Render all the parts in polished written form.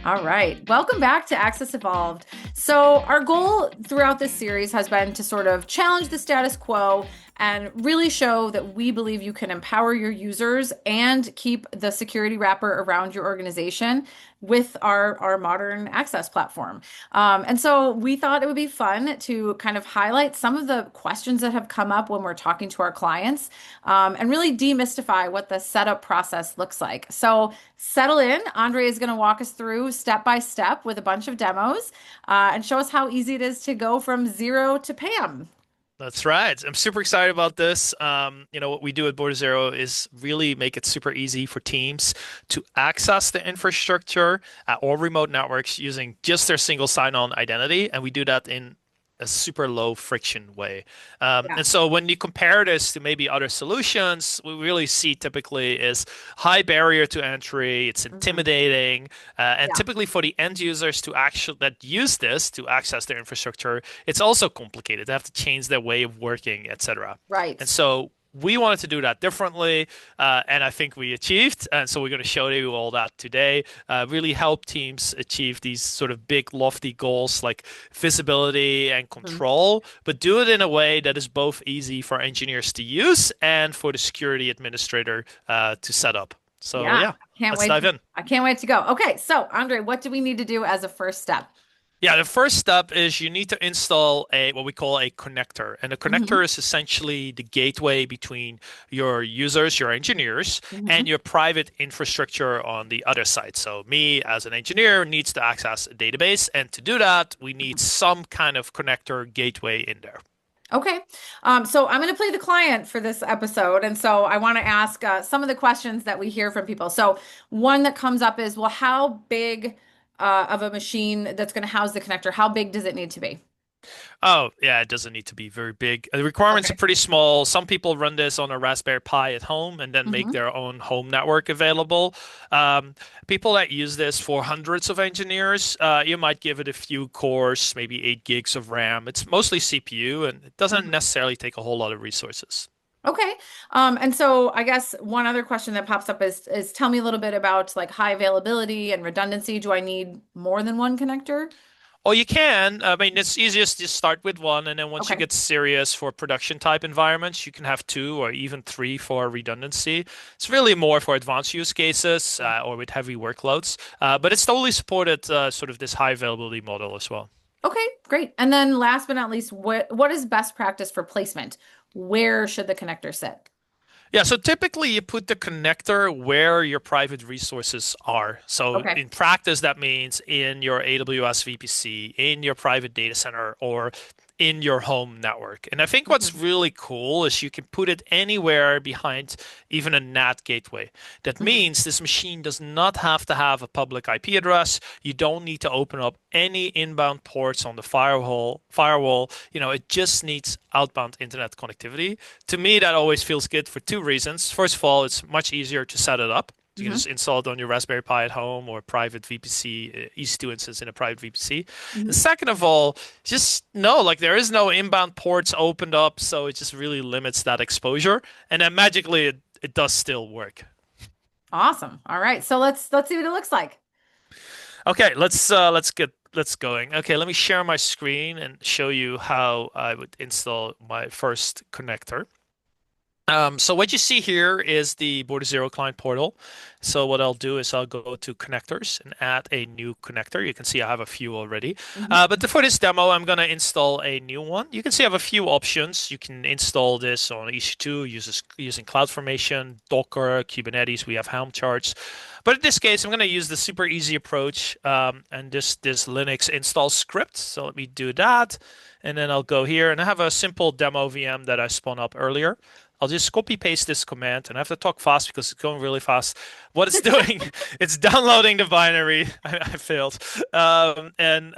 All right. Welcome back to Access Evolved. So, our goal throughout this series has been to sort of challenge the status quo and really show that we believe you can empower your users and keep the security wrapper around your organization with our modern access platform. And so we thought it would be fun to kind of highlight some of the questions that have come up when we're talking to our clients, and really demystify what the setup process looks like. So settle in. Andree is going to walk us through step by step with a bunch of demos, and show us how easy it is to go from zero to PAM. That's right. I'm super excited about this. What we do at Border0 is really make it super easy for teams to access the infrastructure or remote networks using just their single sign-on identity, and we do that in a super low friction way. Yeah. And so when you compare this to maybe other solutions, we really see typically is high barrier to entry. It's Mhm. intimidating, and Yeah. typically for the end users to actually that use this to access their infrastructure, it's also complicated. They have to change their way of working, etc. Right. And so we wanted to do that differently, and I think we achieved. And so we're going to show you all that today. Really help teams achieve these sort of big, lofty goals like visibility and Mhm. control, but do it in a way that is both easy for engineers to use and for the security administrator to set up. So Yeah. yeah, Can't let's wait dive to, in. I can't wait to go. Okay. So, Andree, what do we need to do as a first step? Yeah, the first step is you need to install a what we call a connector. And a Hmm. connector is essentially the gateway between your users, your engineers, and Hmm. your private infrastructure on the other side. So me as an engineer needs to access a database, and to do that, we need some kind of connector gateway in there. Okay. So I'm going to play the client for this episode. And so I want to ask some of the questions that we hear from people. So one that comes up is, well, how big of a machine that's going to house the connector, how big does it need to be? Oh, yeah, it doesn't need to be very big. The requirements are Okay. pretty small. Some people run this on a Raspberry Pi at home and then make Hmm. their own home network available. Um, People that use this for hundreds of engineers, you might give it a few cores, maybe 8 gigs of RAM. It's mostly CPU and it doesn't Hmm. necessarily take a whole lot of resources. Okay. And so I guess one other question that pops up is tell me a little bit about like high availability and redundancy. Do I need more than one connector? Oh, you can. I mean, it's easiest to start with one, and then once you Okay. get serious for production type environments, you can have two or even three for redundancy. It's really more for advanced use cases or with heavy workloads, but it's totally supported sort of this high availability model as well. Okay, great. And then last but not least, what is best practice for placement? Where should the connector sit? Yeah, so typically you put the connector where your private resources are. So Okay. in practice, that means in your AWS VPC, in your private data center, or in your home network. And I think what's Mhm. really cool is you can put it anywhere behind even a NAT gateway. That Mhm. means this machine does not have to have a public IP address. You don't need to open up any inbound ports on the firewall. It just needs outbound internet connectivity. To me, that always feels good for two reasons. First of all, it's much easier to set it up. You can Mhm. just install it on your Raspberry Pi at home or private VPC, easy to instance in a private VPC. And Mhm. second of all, just know like there is no inbound ports opened up, so it just really limits that exposure. And then magically it does still work. Awesome. All right. So let's see what it looks like. Okay, let's going. Okay, let me share my screen and show you how I would install my first connector. So what you see here is the Border0 client portal. So what I'll do is I'll go to connectors and add a new connector. You can see I have a few already. Mhm. But for this demo, I'm going to install a new one. You can see I have a few options. You can install this on EC2 using CloudFormation, Docker, Kubernetes. We have Helm charts. But in this case, I'm going to use the super easy approach and this Linux install script. So let me do that. And then I'll go here and I have a simple demo VM that I spun up earlier. I'll just copy paste this command and I have to talk fast because it's going really fast. What it's doing, it's downloading the binary. I failed. And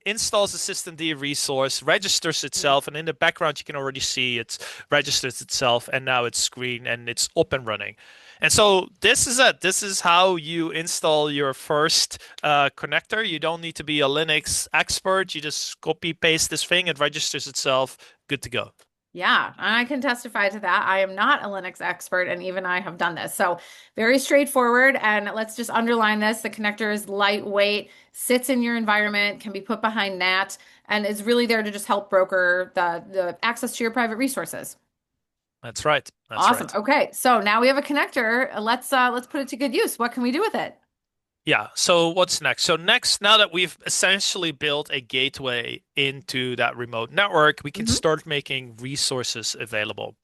installs the systemd resource, registers Mhm. itself, and in the background you can already see it's registers itself and now it's screen and it's up and running. And so this is it. This is how you install your first connector. You don't need to be a Linux expert. You just copy paste this thing, it registers itself, good to go. Yeah, I can testify to that. I am not a Linux expert, and even I have done this. So, very straightforward. And let's just underline this. The connector is lightweight, sits in your environment, can be put behind NAT, and is really there to just help broker the access to your private resources. That's right. That's Awesome. right. Okay, so now we have a connector. Let's put it to good use. What can we do with it? Yeah. So what's next? So next, now that we've essentially built a gateway into that remote network, we can Hmm. start making resources available.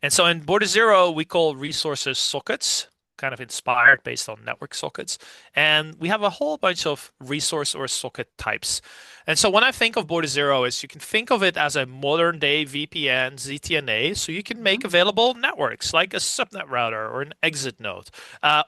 And so in Border0, we call resources sockets, kind of inspired based on network sockets. And we have a whole bunch of resource or socket types. And so when I think of Border0 is you can think of it as a modern day VPN, ZTNA. So you can make available networks like a subnet router or an exit node,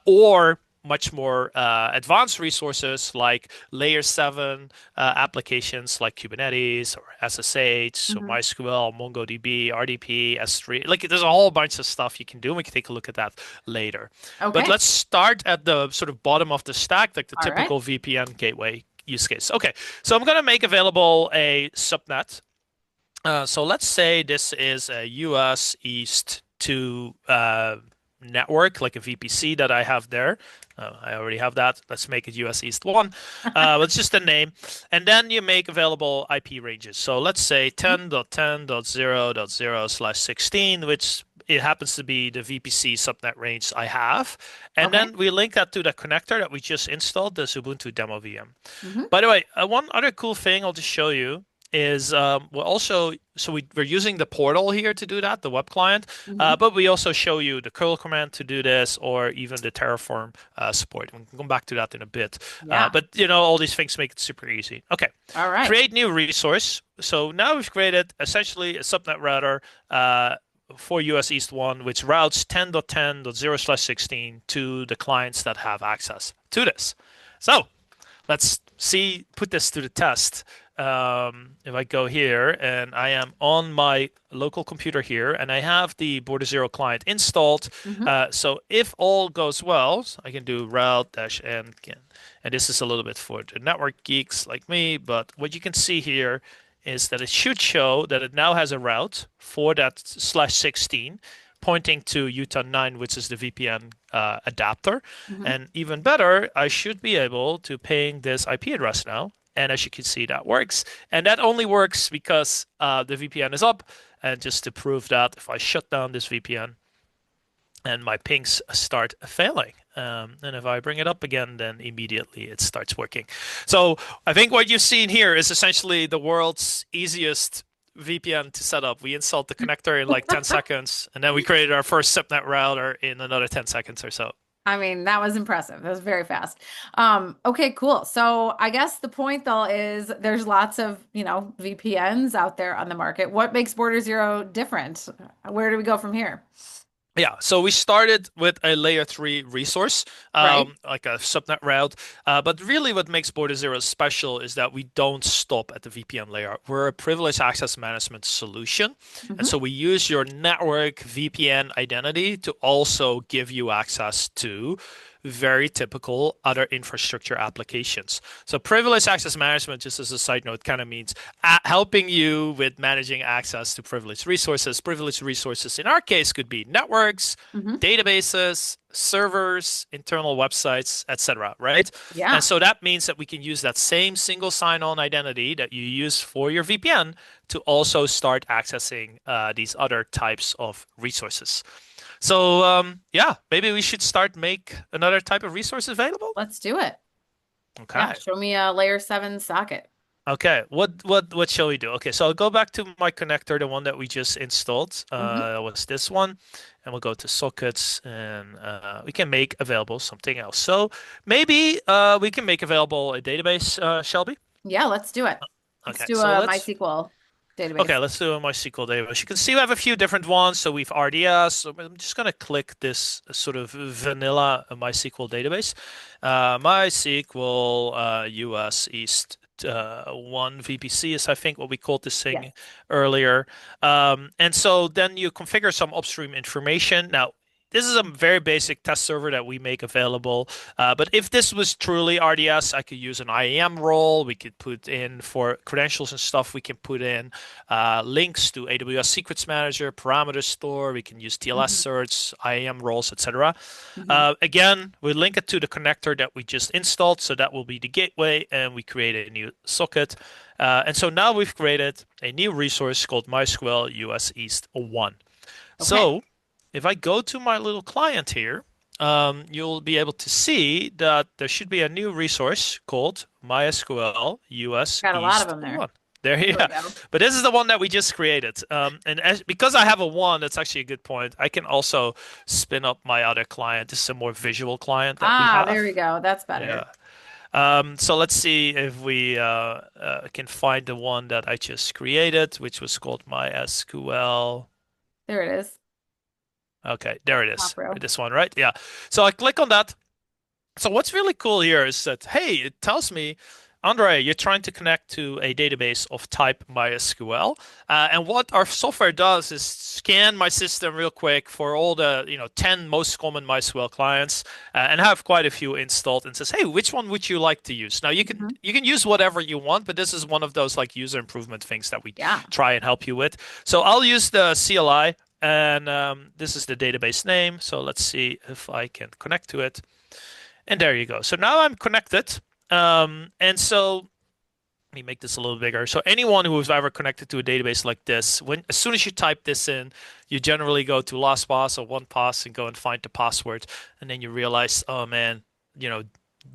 or much more advanced resources like layer 7 applications like Kubernetes or SSH or Hmm. MySQL, MongoDB, RDP, S3. Like there's a whole bunch of stuff you can do. And we can take a look at that later. But Okay. let's start at the sort of bottom of the stack, like the All right. typical VPN gateway use case. Okay, so I'm going to make available a subnet. So let's say this is a US East to network, like a VPC that I have there. I already have that. Let's make it US East 1. It's just a name. And then you make available IP ranges. So let's say 10.10.0.0/16, which it happens to be the VPC subnet range I have. And Okay. then we link that to the connector that we just installed, this Ubuntu demo VM. Hmm. By the way, one other cool thing I'll just show you is we're also we're using the portal here to do that, the web client, Hmm. but we also show you the curl command to do this, or even the Terraform support. We can come back to that in a bit. Yeah. But all these things make it super easy. Okay, All right. create new resource. So now we've created essentially a subnet router for US East 1, which routes 10.10.0/16 to the clients that have access to this. So let's put this to the test. If I go here and I am on my local computer here and I have the Border0 client installed, Hmm. so if all goes well, so I can do route dash n, and this is a little bit for the network geeks like me, but what you can see here is that it should show that it now has a route for that /16 pointing to Utah 9, which is the VPN adapter. Hmm. And even better, I should be able to ping this IP address now. And as you can see, that works. And that only works because the VPN is up. And just to prove that, if I shut down this VPN and my pings start failing, and if I bring it up again, then immediately it starts working. So I think what you've seen here is essentially the world's easiest VPN to set up. We installed the connector in like 10 seconds, and then we created our first subnet router in another 10 seconds or so. I mean, that was impressive. That was very fast. Okay, cool. So I guess the point though is there's lots of, VPNs out there on the market. What makes Border0 different? Where do we go from here? Yeah, so we started with a layer 3 resource, Right? like a subnet route. But really, what makes Border0 special is that we don't stop at the VPN layer. We're a privileged access management solution. And Hmm. so we use your network VPN identity to also give you access to very typical other infrastructure applications. So privileged access management, just as a side note, kind of means helping you with managing access to privileged resources. Privileged resources in our case could be networks, Hmm. databases, servers, internal websites, etc., right? And Yeah. so that means that we can use that same single sign-on identity that you use for your VPN to also start accessing these other types of resources. So yeah, maybe we should start make another type of resource available. Let's do it. Yeah. Okay. Show me a layer 7 socket. Okay. What shall we do? Okay, so I'll go back to my connector, the one that we just installed. Hmm. That was this one, and we'll go to sockets, and we can make available something else. So maybe we can make available a database, Shelby. Yeah, let's do it. Let's Okay, do so a let's MySQL Okay, database. let's do a MySQL database. You can see we have a few different ones. So we've RDS. So I'm just going to click this sort of vanilla MySQL database. MySQL US East 1 VPC is, I think, what we called this Yes. thing earlier. And so then you configure some upstream information. Now, this is a very basic test server that we make available. But if this was truly RDS, I could use an IAM role. We could put in for credentials and stuff. We can put in links to AWS Secrets Manager, parameter store. We can use TLS Mhm. certs, IAM roles, etc. Mhm. Again, we link it to the connector that we just installed. So that will be the gateway, and we create a new socket. And so now we've created a new resource called MySQL US East 1. Okay. So if I go to my little client here, you'll be able to see that there should be a new resource called MySQL US Got a lot of East them there. 1. There, There we yeah. go. But this is the one that we just created. Because I have a one, that's actually a good point. I can also spin up my other client. This is a more visual client that we Ah, have. there we go. That's Yeah. better. So let's see if we can find the one that I just created, which was called MySQL. There it is. Okay, there it Top is. row. This one, right? Yeah. So I click on that. So what's really cool here is that, hey, it tells me, Andre, you're trying to connect to a database of type MySQL. And what our software does is scan my system real quick for all the, 10 most common MySQL clients, and have quite a few installed and says, hey, which one would you like to use? Now Mhm. you can use whatever you want, but this is one of those like user improvement things that we Yeah. try and help you with. So I'll use the CLI, and this is the database name. So let's see if I can connect to it. And there you go. So now I'm connected. And so let me make this a little bigger. So anyone who has ever connected to a database like this, as soon as you type this in, you generally go to LastPass or OnePass and go and find the password, and then you realize, oh man, you know,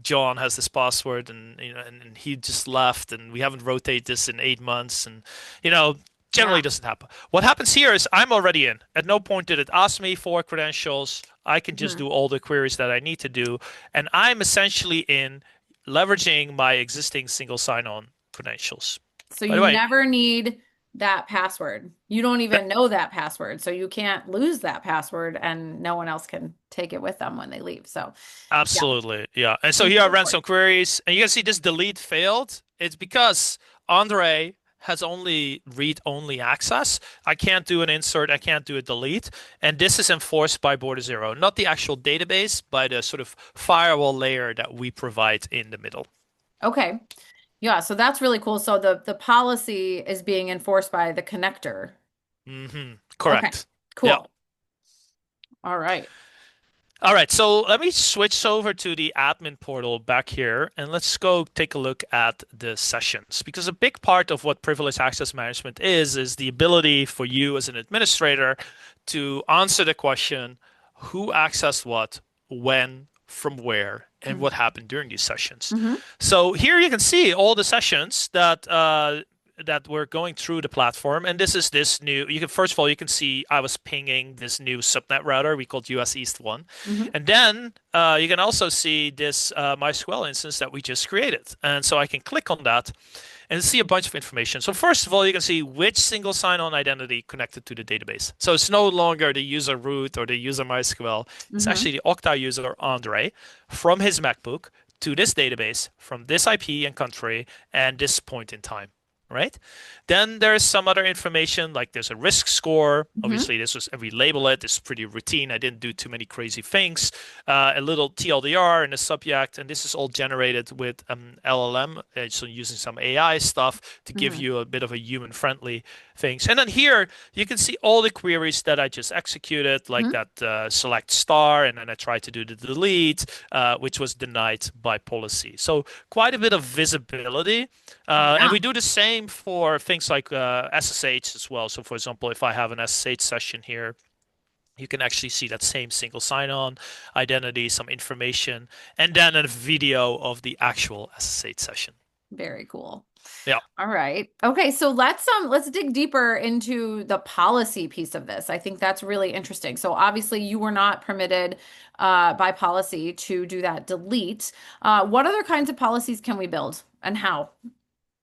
John has this password, and and he just left, and we haven't rotated this in 8 months, and you know. Generally Yeah. doesn't happen. What happens here is I'm already in. At no point did it ask me for credentials. I can just Mhm. do all the queries that I need to do, and I'm essentially in leveraging my existing single sign-on credentials. So By the you way, never need that password. You don't that, even know that password. So you can't lose that password and no one else can take it with them when they leave. So yeah, absolutely, yeah. And so here I super ran some important. queries, and you can see this delete failed. It's because Andre has only read-only access. I can't do an insert, I can't do a delete, and this is enforced by Border0, not the actual database, by the sort of firewall layer that we provide in the middle. Okay. Yeah, so that's really cool. So the policy is being enforced by the connector. Okay, Correct. Yeah. cool. All right. All right, so let me switch over to the admin portal back here, and let's go take a look at the sessions. Because a big part of what privileged access management is the ability for you as an administrator to answer the question, who accessed what, when, from where, and what happened during these sessions. Mm-hmm. So here you can see all the sessions that we're going through the platform, and this new. You can first of all you can see I was pinging this new subnet router we called US East 1, Mm-hmm. and then you can also see this MySQL instance that we just created, and so I can click on that and see a bunch of information. So first of all, you can see which single sign-on identity connected to the database. So it's no longer the user root or the user MySQL. It's Mm-hmm. actually the Okta user Andre from his MacBook to this database from this IP and country and this point in time. Right? Then there's some other information, like there's a risk score. Mm-hmm. Obviously, we label it. This is pretty routine. I didn't do too many crazy things. A little TLDR and a subject, and this is all generated with LLM, so using some AI stuff to give Mm-hmm. you a bit of a human-friendly things. And then here you can see all the queries that I just executed, like that select star, and then I tried to do the delete, which was denied by policy. So quite a bit of visibility. And Yeah, we do the same for things like SSH as well. So, for example, if I have an SSH session here, you can actually see that same single sign-on identity, some information, and then a video of the actual SSH session. very cool. Yeah. All right. Okay, so let's dig deeper into the policy piece of this. I think that's really interesting. So obviously you were not permitted by policy to do that delete. What other kinds of policies can we build and how?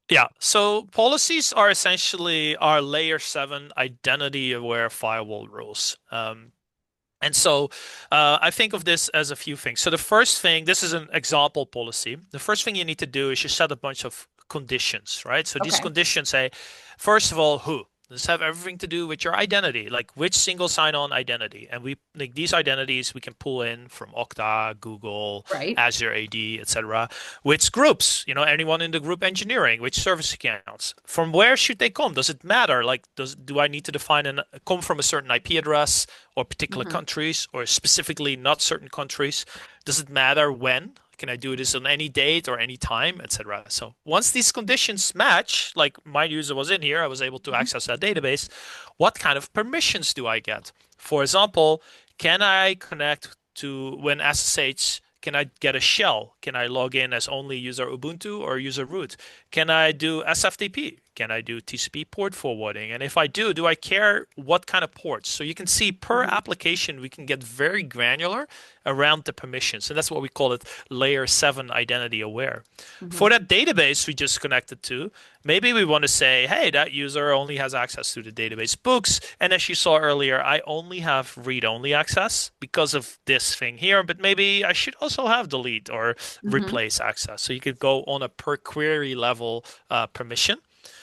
Yeah, so policies are essentially our layer 7 identity aware firewall rules. And so I think of this as a few things. So the first thing, this is an example policy. The first thing you need to do is you set a bunch of conditions, right? So these Okay. conditions say, first of all, who? This have everything to do with your identity, like which single sign-on identity. And we like these identities we can pull in from Okta, Google, Right. Azure AD, etc. Which groups, anyone in the group engineering, which service accounts. From where should they come? Does it matter? Like, do I need to define come from a certain IP address or particular Hmm. countries or specifically not certain countries? Does it matter when? Can I do this on any date or any time, etc.? So once these conditions match, like my user was in here, I was able to access that database. What kind of permissions do I get? For example, can I connect to when SSH? Can I get a shell? Can I log in as only user Ubuntu or user root? Can I do SFTP? Can I do TCP port forwarding? And if I do I care what kind of ports? So you can see per Hmm. application, we can get very granular around the permissions. And that's what we call it layer 7 identity aware. Hmm. For that database we just connected to, maybe we want to say, hey, that user only has access to the database books. And as you saw earlier, I only have read-only access because of this thing here, but maybe I should also have delete or Hmm. replace access. So you could go on a per query level permission.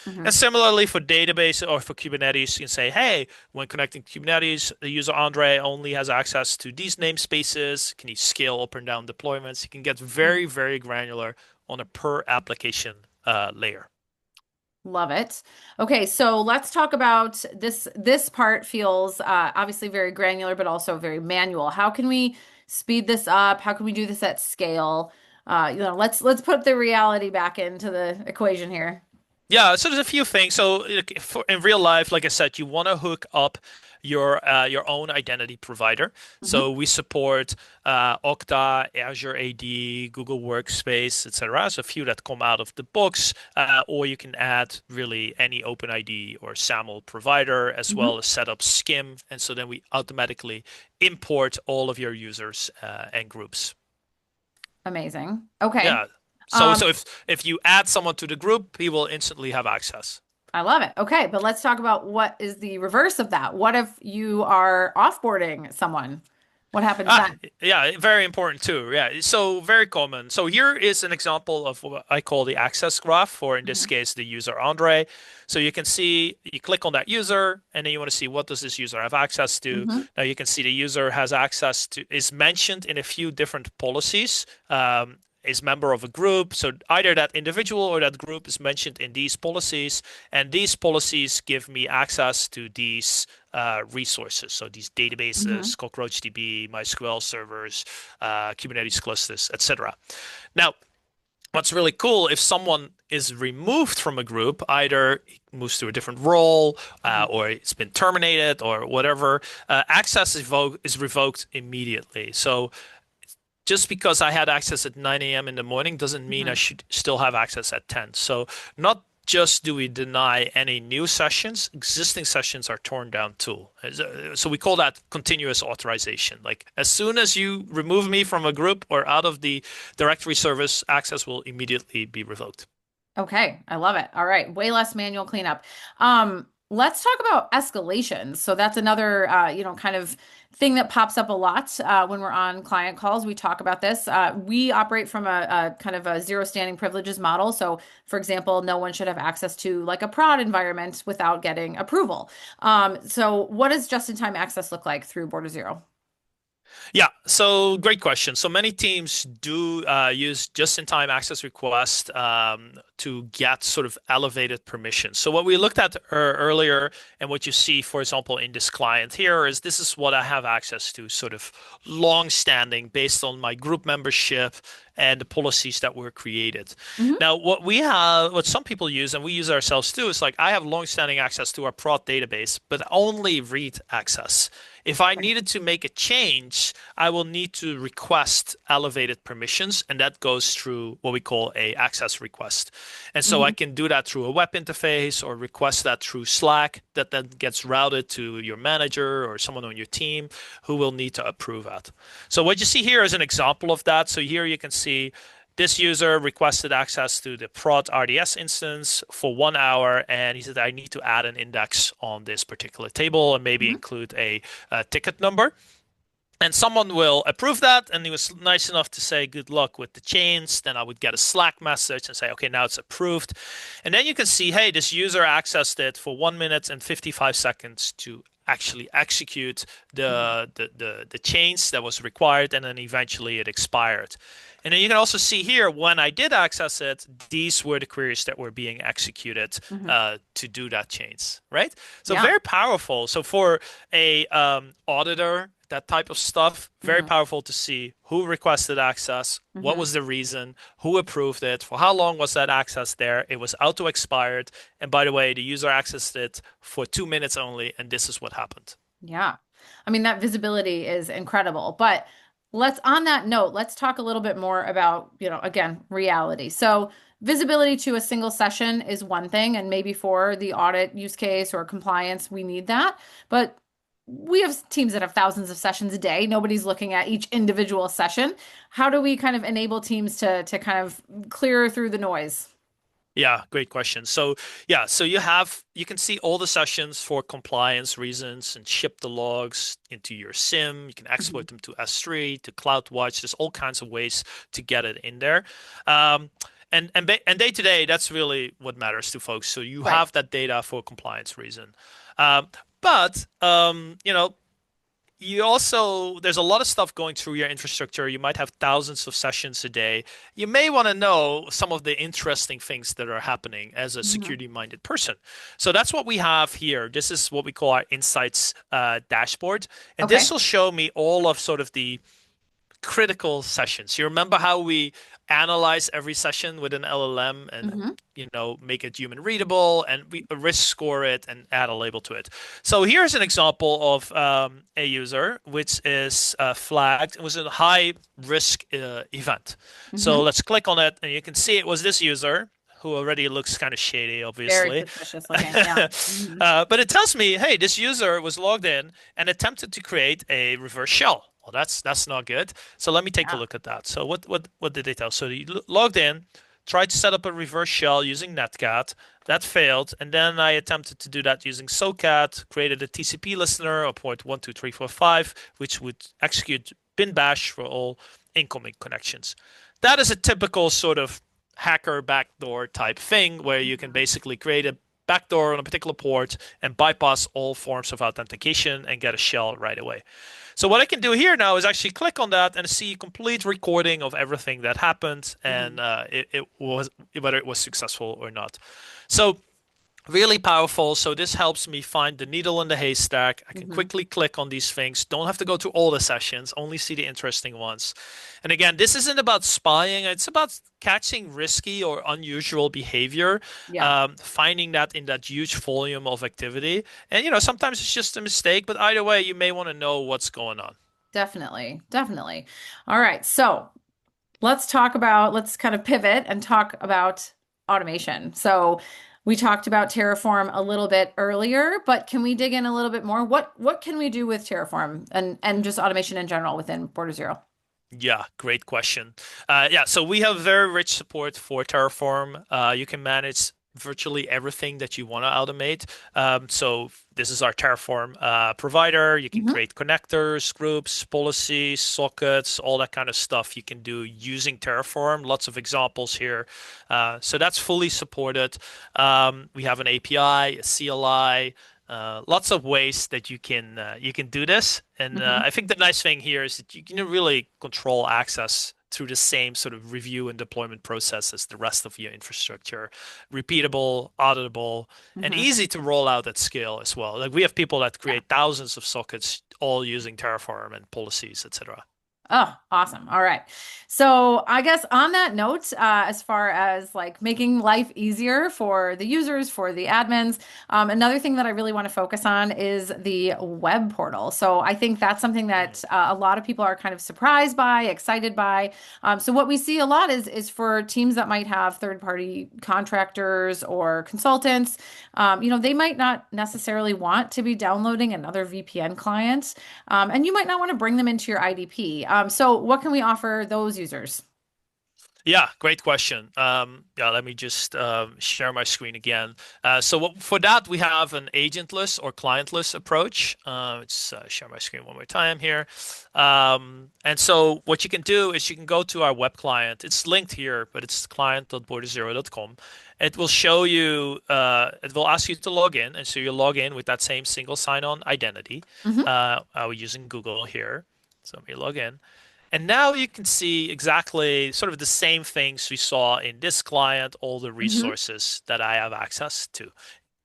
And Hmm. similarly for database or for Kubernetes, you can say, hey, when connecting to Kubernetes, the user Andre only has access to these namespaces. Can you scale up and down deployments? You can get very, very granular on a per application layer. Love it. Okay, so let's talk about this. This part feels obviously very granular, but also very manual. How can we speed this up? How can we do this at scale? Let's put the reality back into the equation here. Yeah, so there's a few things. So in real life, like I said, you want to hook up your own identity provider. Hmm. So we support Okta, Azure AD, Google Workspace, etc. So a few that come out of the box, or you can add really any OpenID or SAML provider, as Hmm. well as set up SCIM, and so then we automatically import all of your users and groups. Amazing. Okay. Yeah. So Um, so if you add someone to the group, he will instantly have access. I love it. Okay, but let's talk about what is the reverse of that. What if you are offboarding someone? What happens Ah, then? yeah, very important too. Yeah, so very common. So here is an example of what I call the access graph, or in this Mhm. case, the user Andre. So you can see, you click on that user, and then you want to see what does this user have access to. Mhm. Now you can see the user has access to, is mentioned in a few different policies. Is member of a group. So either that individual or that group is mentioned in these policies, and these policies give me access to these resources. So these Mhm. databases, CockroachDB, MySQL servers, Kubernetes clusters, etc. Now, what's really cool if someone is removed from a group, either it moves to a different role Mhm. or it's been terminated or whatever, access is revoked immediately. So just because I had access at 9 a.m. in the morning doesn't mean I Mhm. should still have access at 10. So not just do we deny any new sessions, existing sessions are torn down too. So we call that continuous authorization. Like as soon as you remove me from a group or out of the directory service, access will immediately be revoked. Okay, I love it. All right, way less manual cleanup. Let's talk about escalations. So that's another, kind of thing that pops up a lot when we're on client calls. We talk about this. We operate from a kind of a zero standing privileges model. So, for example, no one should have access to like a prod environment without getting approval. So, what does just-in-time access look like through Border0? Yeah, so great question. So many teams do use just-in-time access request to get sort of elevated permissions. So what we looked at earlier and what you see, for example, in this client here is this is what I have access to, sort of long-standing based on my group membership and the policies that were created. Hmm. Now, what some people use, and we use ourselves too, is like I have long-standing access to our prod database, but only read access. If I needed to make a change, I will need to request elevated permissions, and that goes through what we call a access request. And so I Hmm. can do that through a web interface or request that through Slack that then gets routed to your manager or someone on your team who will need to approve that. So what you see here is an example of that. So here you can see this user requested access to the prod RDS instance for 1 hour, and he said, I need to add an index on this particular table and maybe include a ticket number. and someone will approve that, and he was nice enough to say good luck with the chains. Then I would get a Slack message and say, okay, now it's approved. And then you can see, hey, this user accessed it for 1 minute and 55 seconds to actually execute Mhm. the chains that was required, and then eventually it expired. And then you can also see here when I did access it, these were the queries that were being executed Mhm. to do that chains, right? So Yeah. very powerful. So for a auditor, that type of stuff, very Mhm. powerful to see who requested access, what Mhm. was the reason, who approved it, for how long was that access there. It was auto expired. And by the way, the user accessed it for 2 minutes only, and this is what happened. Yeah. I mean, that visibility is incredible. But on that note, let's talk a little bit more about, again, reality. So, visibility to a single session is one thing, and maybe for the audit use case or compliance, we need that. But we have teams that have thousands of sessions a day. Nobody's looking at each individual session. How do we kind of enable teams to kind of clear through the noise? Yeah, great question. So yeah, so you can see all the sessions for compliance reasons and ship the logs into your SIM. You can Mhm. export them to S3, to CloudWatch. There's all kinds of ways to get it in there. Um, and day to day, that's really what matters to folks. So you Right. have that data for compliance reason. Um, but you also, there's a lot of stuff going through your infrastructure. You might have thousands of sessions a day. You may want to know some of the interesting things that are happening as a Mhm. security-minded person. So that's what we have here. This is what we call our insights dashboard. And this Okay. will show me all of sort of the critical sessions. You remember how we analyze every session with an LLM and Hmm. make it human readable, and we risk score it and add a label to it. So here's an example of a user which is flagged. It was a high risk event. So Hmm. let's click on it, and you can see it was this user who already looks kind of shady, Very obviously. suspicious looking. Yeah. Hmm. But it tells me, hey, this user was logged in and attempted to create a reverse shell. Well, that's not good. So let me take a Yeah. look at that. So what did they tell? So he logged in, tried to set up a reverse shell using Netcat. That failed, and then I attempted to do that using SOCAT, created a TCP listener of port 12345, which would execute bin bash for all incoming connections. That is a typical sort of hacker backdoor type thing where you can Mhm. basically create a backdoor on a particular port and bypass all forms of authentication and get a shell right away. So what I can do here now is actually click on that and see a complete recording of everything that happened and Mhm. it was whether it was successful or not. So really powerful. So this helps me find the needle in the haystack. I can Mhm. quickly click on these things. Don't have to go to all the sessions, only see the interesting ones. And again, this isn't about spying. It's about catching risky or unusual behavior, Yeah. finding that in that huge volume of activity. And sometimes it's just a mistake, but either way, you may want to know what's going on. Definitely. Definitely. All right. So let's kind of pivot and talk about automation. So we talked about Terraform a little bit earlier, but can we dig in a little bit more? What can we do with Terraform and just automation in general within Border0? Yeah, great question. Yeah, so we have very rich support for Terraform. You can manage virtually everything that you want to automate. So this is our Terraform provider. You can Hmm. create connectors, groups, policies, sockets, all that kind of stuff you can do using Terraform. Lots of examples here. So that's fully supported. We have an API, a CLI. Lots of ways that you can do this, and Hmm. I think the nice thing here is that you can really control access through the same sort of review and deployment process as the rest of your infrastructure. Repeatable, auditable, and Hmm. easy to roll out at scale as well. Like we have people that Yeah. create thousands of sockets all using Terraform and policies, etc. Oh, awesome. All right. So I guess on that note, as far as like making life easier for the users, for the admins, another thing that I really want to focus on is the web portal. So I think that's something that a lot of people are kind of surprised by, excited by. So what we see a lot is for teams that might have third-party contractors or consultants, they might not necessarily want to be downloading another VPN client. And you might not want to bring them into your IDP. So what can we offer those users? Yeah, great question. Yeah, let me just share my screen again. For that, we have an agentless or clientless approach. Let's share my screen one more time here. And so what you can do is you can go to our web client. It's linked here, but it's client.border0.com. It will show you, it will ask you to log in. And so you log in with that same single sign-on identity. Hmm. We're using Google here. So let me log in. And now you can see exactly sort of the same things we saw in this client, all the Hmm. resources that I have access to,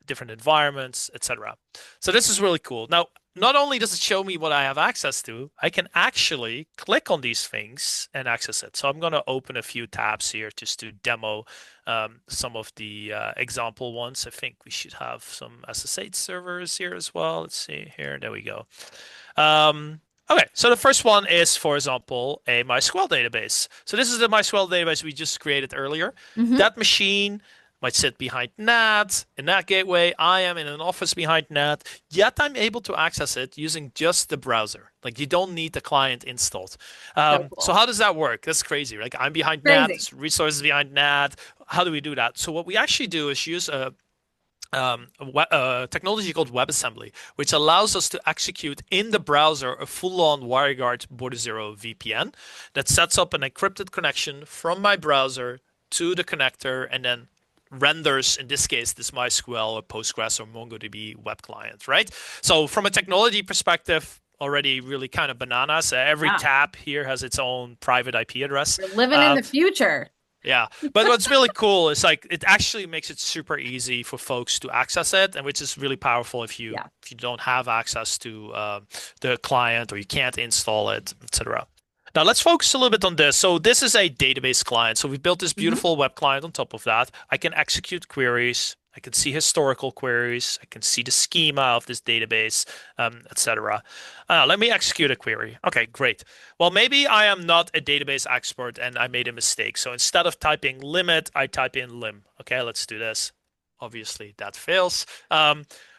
different environments, etc. So this is really cool. Now, not only does it show me what I have access to, I can actually click on these things and access it. So I'm going to open a few tabs here just to demo some of the example ones. I think we should have some SSH servers here as well. Let's see here. There we go. Um, okay, so the first one is, for example, a MySQL database. So this is the MySQL database we just created earlier. Hmm. That machine might sit behind NAT. In that gateway, I am in an office behind NAT, yet I'm able to access it using just the browser. Like you don't need the client installed. So So cool. how does that work? That's crazy. Like I'm behind NAT, Crazy. there's resources behind NAT. How do we do that? So what we actually do is use a technology called WebAssembly, which allows us to execute in the browser a full-on WireGuard Border0 VPN that sets up an encrypted connection from my browser to the connector and then renders, in this case, this MySQL or Postgres or MongoDB web client, right? So from a technology perspective, already really kind of bananas. Every Yeah. tab here has its own private IP address. We're living in Uh, the future. yeah, but what's really cool is like it actually makes it super easy for folks to access it, and which is really powerful Yeah. if you don't have access to the client or you can't install it, etc. Now let's focus a little bit on this. So this is a database client. So we built this Hmm. beautiful web client on top of that. I can execute queries. I can see historical queries. I can see the schema of this database, etc. Let me execute a query. Okay, great. Well, maybe I am not a database expert and I made a mistake. So instead of typing limit, I type in lim. Okay, let's do this. Obviously, that fails.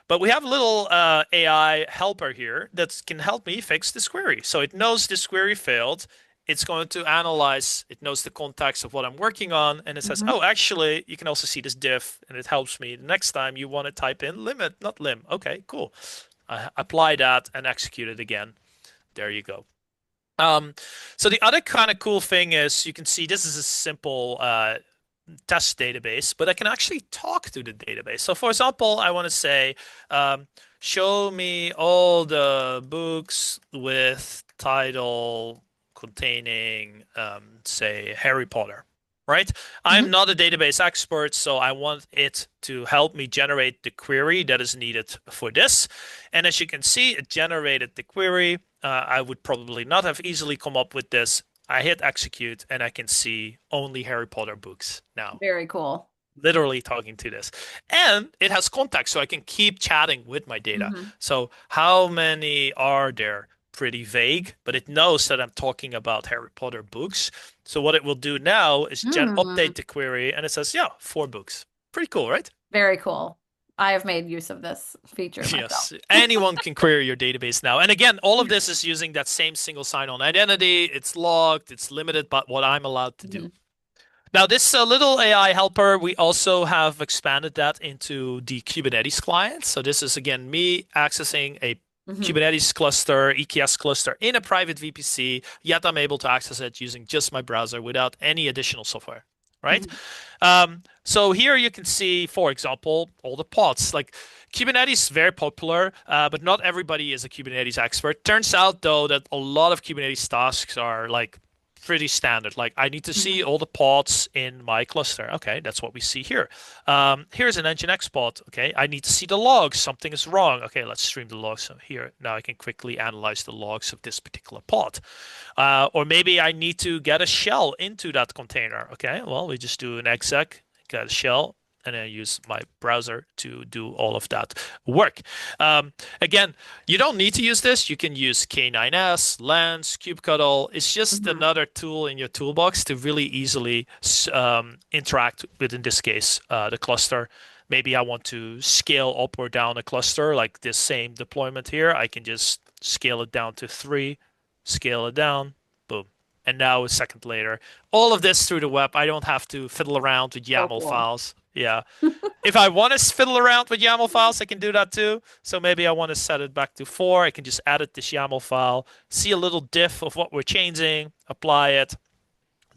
But we have a little AI helper here that can help me fix this query. So it knows this query failed. It's going to analyze, it knows the context of what I'm working on, and it says, Hmm. oh, actually, you can also see this diff, and it helps me. The next time you want to type in limit, not lim. Okay, cool. I apply that and execute it again. There you go. Um, so the other kind of cool thing is you can see this is a simple test database, but I can actually talk to the database. So for example, I want to say, show me all the books with title containing, say, Harry Potter. Right? I'm Hmm. not a database expert, so I want it to help me generate the query that is needed for this. And as you can see, it generated the query. I would probably not have easily come up with this. I hit execute and I can see only Harry Potter books now. Very cool. Literally talking to this. And it has context, so I can keep chatting with my data. Hmm. So how many are there? Pretty vague, but it knows that I'm talking about Harry Potter books. So what it will do now is Hmm. update the query and it says, yeah, 4 books. Pretty cool, right? Very cool. I have made use of this feature myself. Yes, anyone can query your database now. And again, all of this is using that same single sign-on identity. It's logged, it's limited, but what I'm allowed to do. Hmm. Now, this little AI helper, we also have expanded that into the Kubernetes client. So this is again me accessing a Hmm. Kubernetes cluster, EKS cluster in a private VPC, yet I'm able to access it using just my browser without any additional software, right? Hmm. So here you can see, for example, all the pods. Like Kubernetes is very popular, but not everybody is a Kubernetes expert. Turns out, though, that a lot of Kubernetes tasks are like pretty standard. Like I need to see Hmm. all the pods in my cluster. Okay, that's what we see here. Here's an Nginx pod. Okay, I need to see the logs. Something is wrong. Okay, let's stream the logs so here. Now I can quickly analyze the logs of this particular pod. Or maybe I need to get a shell into that container. Okay, well, we just do an exec, get a shell, and then use my browser to do all of that work. Again, you don't need to use this. You can use K9s, Lens, kubectl. It's just Hmm. another tool in your toolbox to really easily interact with, in this case, the cluster. Maybe I want to scale up or down a cluster like this same deployment here. I can just scale it down to 3, scale it down, boom. and now a second later. All of this through the web. I don't have to fiddle around with So YAML cool. files. Yeah. If I want to fiddle around with YAML files, I can do that too. So maybe I want to set it back to 4. I can just edit this YAML file, see a little diff of what we're changing, apply it,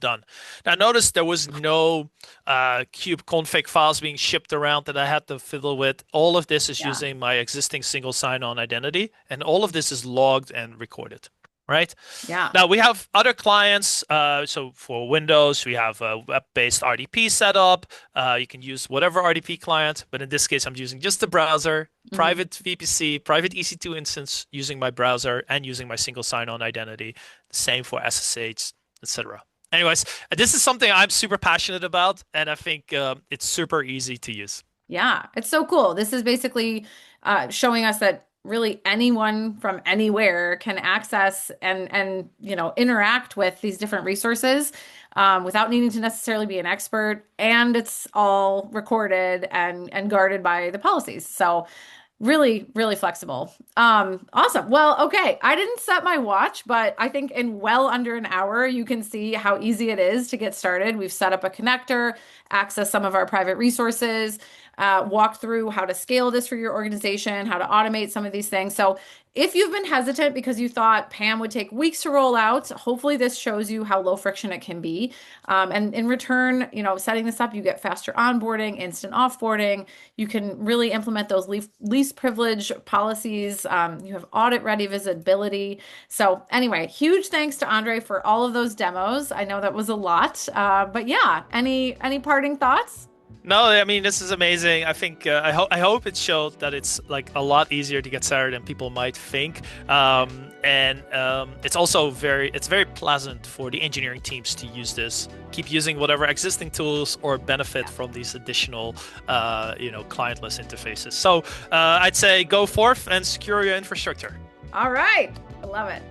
done. Now notice there was no kube config files being shipped around that I had to fiddle with. All of this is Yeah. using my existing single sign-on identity, and all of this is logged and recorded. Right? Yeah. Now we have other clients. So for Windows, we have a web-based RDP setup. You can use whatever RDP client, but in this case, I'm using just the browser, private VPC, private EC2 instance using my browser and using my single sign-on identity. The same for SSH, etc. Anyways, this is something I'm super passionate about, and I think it's super easy to use. Yeah, it's so cool. This is basically showing us that really anyone from anywhere can access and interact with these different resources without needing to necessarily be an expert, and it's all recorded and guarded by the policies. So really, really flexible. Awesome. Well, okay. I didn't set my watch, but I think in well under an hour, you can see how easy it is to get started. We've set up a connector, access some of our private resources, walk through how to scale this for your organization, how to automate some of these things. So if you've been hesitant because you thought PAM would take weeks to roll out, hopefully this shows you how low friction it can be. And in return, setting this up, you get faster onboarding, instant offboarding. You can really implement those least privilege policies. You have audit ready visibility. So anyway, huge thanks to Andree for all of those demos. I know that was a lot, but yeah, any parting thoughts? No, I mean this is amazing. I think I hope it showed that it's like a lot easier to get started than people might think, and it's also very pleasant for the engineering teams to use this. Keep using whatever existing tools or benefit from these additional, clientless interfaces. So I'd say go forth and secure your infrastructure. All right, I love it.